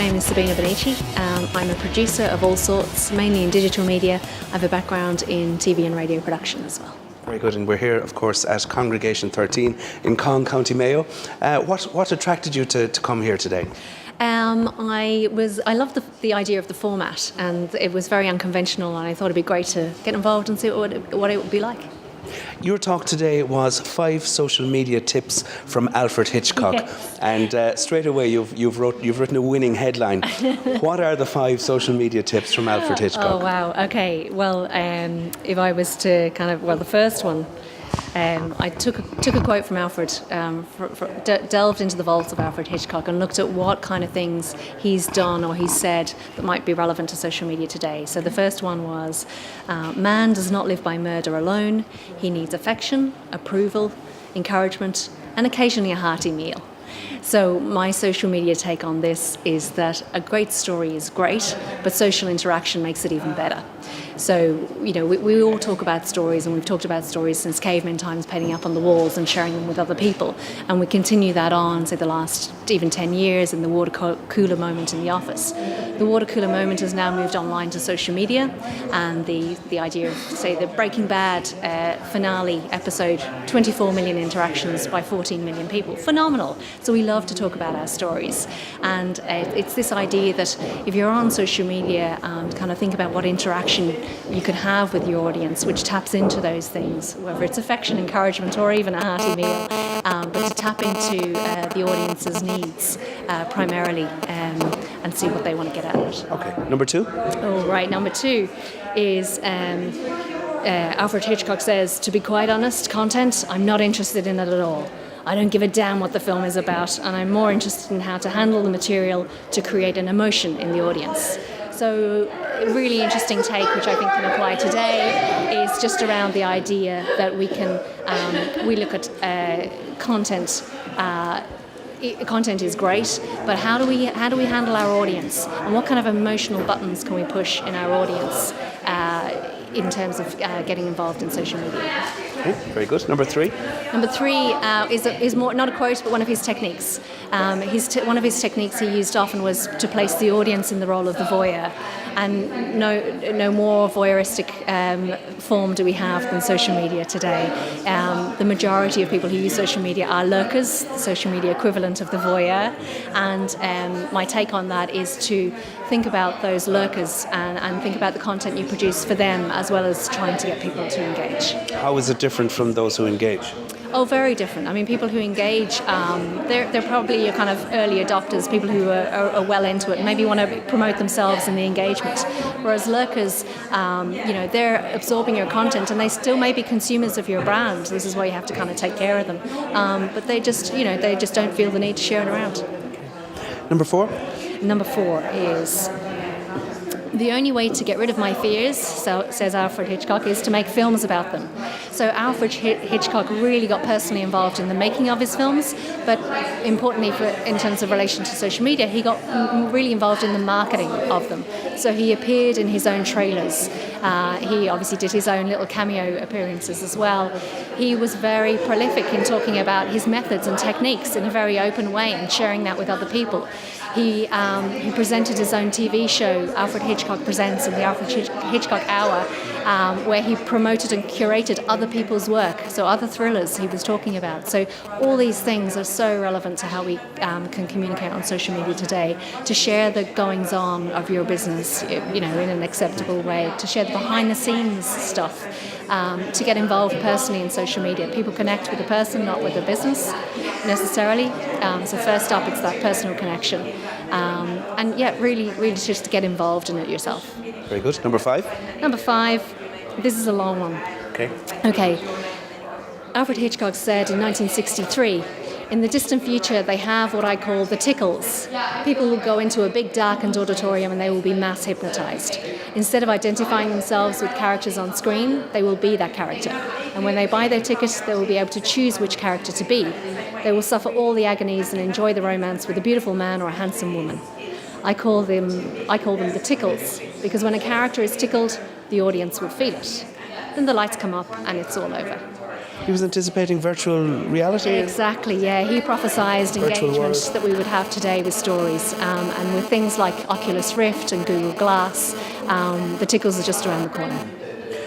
name is Sabina Benici. I'm a producer of all sorts, mainly in digital media. I have a background in TV and radio production as well. Very good, and we're here, of course, at Congregation.ie in Cong, County Mayo. What attracted you to come here today? I loved the idea of the format, and it was very unconventional, and I thought it'd be great to get involved and see what it would be like. Your talk today was 5 social media tips from Alfred Hitchcock, Yes. and straight away you've written a winning headline. What are the 5 social media tips from Alfred Hitchcock? Oh wow! Okay, well, if I was to the first one. I took a quote from Alfred, delved into the vaults of Alfred Hitchcock and looked at what kind of things he's done or he's said that might be relevant to social media today. So the first one was, man does not live by murder alone. He needs affection, approval, encouragement, and occasionally a hearty meal. So my social media take on this is that a great story is great, but social interaction makes it even better. So, we all talk about stories, and we've talked about stories since caveman times, painting up on the walls and sharing them with other people. And we continue that on, say, the last even 10 years in the water cooler moment in the office. The water cooler moment has now moved online to social media, and the idea of, say, the Breaking Bad finale episode, 24 million interactions by 14 million people. Phenomenal. So we love to talk about our stories. And it's this idea that if you're on social media, kind of think about what interaction you could have with your audience, which taps into those things, whether it's affection, encouragement, or even a hearty meal, but to tap into the audience's needs primarily and see what they want to get out of it. Okay, number 2? Oh, right. Number 2 is Alfred Hitchcock says, to be quite honest, content, I'm not interested in it at all. I don't give a damn what the film is about, and I'm more interested in how to handle the material to create an emotion in the audience. So a really interesting take, which I think can apply today, is just around the idea that we look at content. Content is great, but how do we handle our audience, and what kind of emotional buttons can we push in our audience in terms of getting involved in social media? Okay, very good. Number 3? Number 3 is more not a quote, but one of his techniques. One of his techniques he used often was to place the audience in the role of the voyeur. And no more voyeuristic form do we have than social media today. The majority of people who use social media are lurkers, the social media equivalent of the voyeur. And my take on that is to think about those lurkers and think about the content you produce for them, as well as trying to get people to engage. How is it different from those who engage? Oh, very different. I mean, people who engage, they're probably your kind of early adopters, people who are well into it and maybe want to promote themselves in the engagement. Whereas lurkers, they're absorbing your content and they still may be consumers of your brand. This is why you have to kind of take care of them. But they just don't feel the need to share it around. Number 4? Number 4 is, the only way to get rid of my fears, so says Alfred Hitchcock, is to make films about them. So Alfred Hitchcock really got personally involved in the making of his films, but importantly in terms of relation to social media, he got really involved in the marketing of them. So he appeared in his own trailers. He obviously did his own little cameo appearances as well. He was very prolific in talking about his methods and techniques in a very open way and sharing that with other people. He presented his own TV show, Alfred Hitchcock Presents, in the Alfred Hitchcock Hour, where he promoted and curated other people's work, so other thrillers he was talking about. So all these things are so relevant to how we can communicate on social media today, to share the goings-on of your business, in an acceptable way, to share the behind-the-scenes stuff, to get involved personally in social media. People connect with a person, not with a business necessarily. So first up, it's that personal connection. And yeah, really just to get involved in it yourself. Very good. Number 5? Number 5, this is a long one. Okay. Alfred Hitchcock said in 1963, in the distant future, they have what I call the tickles. People will go into a big darkened auditorium and they will be mass hypnotized. Instead of identifying themselves with characters on screen, they will be that character. And when they buy their ticket, they will be able to choose which character to be. They will suffer all the agonies and enjoy the romance with a beautiful man or a handsome woman. I call them the tickles, because when a character is tickled, the audience will feel it. Then the lights come up and it's all over. He was anticipating virtual reality? Exactly, yeah. He prophesied Virtual engagement world. that we would have today with stories. And with things like Oculus Rift and Google Glass, the tickles are just around the corner.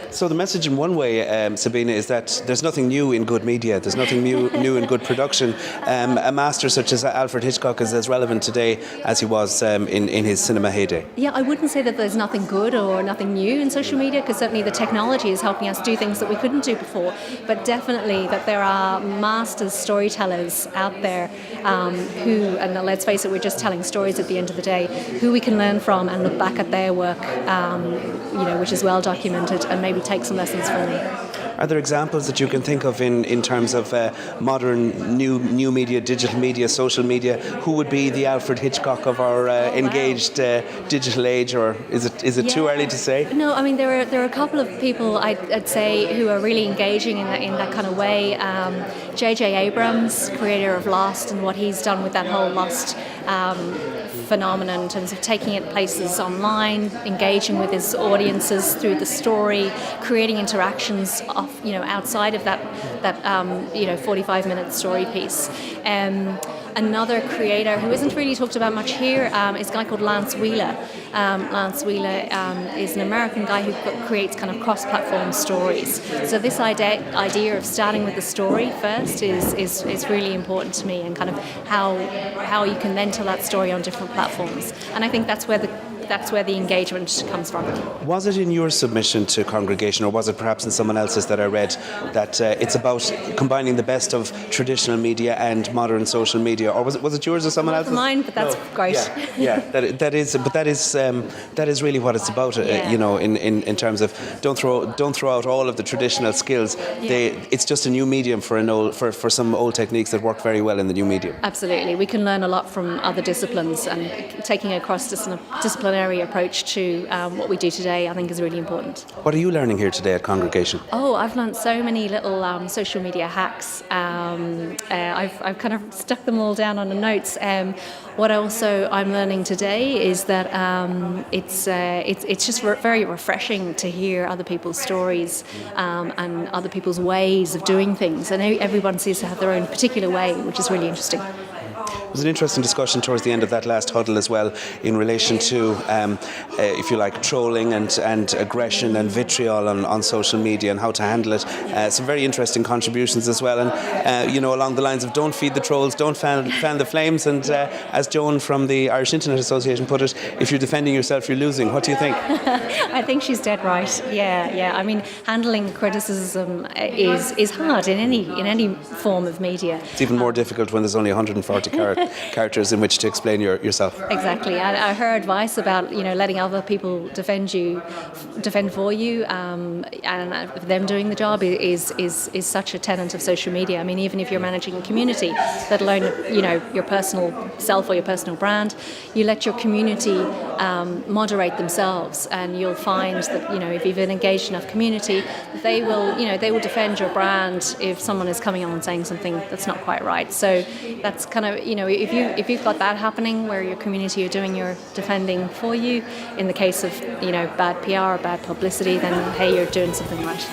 So the message in one way, Sabina, is that there's nothing new in good media. There's nothing new in good production. A master such as Alfred Hitchcock is as relevant today as he was in his cinema heyday. Yeah, I wouldn't say that there's nothing good or nothing new in social media, because certainly the technology is helping us do things that we couldn't do before, but definitely that there are masters storytellers out there who, and let's face it, we're just telling stories at the end of the day, who we can learn from and look back at their work, which is well documented, and maybe take some lessons from them. Are there examples that you can think of in terms of modern new media, digital media, social media? Who would be the Alfred Hitchcock of our engaged digital age, or is it too early to say? No, I mean there are a couple of people I'd say who are really engaging in that kind of way. J.J. Abrams, creator of Lost, and what he's done with that whole Lost phenomenon in terms of taking it places online, engaging with his audiences through the story, creating interactions outside of that 45-minute story piece. Another creator who isn't really talked about much here is a guy called Lance Wheeler. Lance Wheeler is an American guy who creates kind of cross-platform stories. So this idea of starting with the story first is really important to me, and kind of how you can then tell that story on different platforms. And I think that's where the engagement comes from. Was it in your submission to Congregation, or was it perhaps in someone else's that I read, that it's about combining the best of traditional media and modern social media, or was it yours or someone else's? Mine, but that's great. Yeah. That is really what it's about. In terms of don't throw out all of the traditional skills. It's just a new medium for some old techniques that work very well in the new medium. Absolutely, we can learn a lot from other disciplines, and taking a cross-disciplinary approach to what we do today, I think, is really important. What are you learning here today at Congregation? Oh, I've learned so many little social media hacks. I've kind of stuck them all down on the notes. What I'm learning today is that it's just very refreshing to hear other people's stories and other people's ways of doing things, and everyone seems to have their own particular way, which is really interesting. It was an interesting discussion towards the end of that last huddle as well, in relation to, if you like, trolling and aggression and vitriol on social media and how to handle it. Some very interesting contributions as well, and along the lines of don't feed the trolls, don't fan the flames, and as Joan from the Irish Internet Association put it, if you're defending yourself, you're losing. What do you think? I think she's dead right. Yeah. I mean, handling criticism is hard in any form of media. It's even more difficult when there's only 140 characters in which to explain yourself. Exactly. And her advice about letting other people defend for you, and them doing the job is such a tenet of social media. I mean, even if you're managing a community, let alone your personal self or your personal brand, you let your community moderate themselves, and you'll find that if you've an engaged enough community, they will defend your brand if someone is coming on and saying something that's not quite right. So that's kind of if you've got that happening where your community are doing your defending for you, in the case of bad PR or bad publicity, then hey, you're doing something right.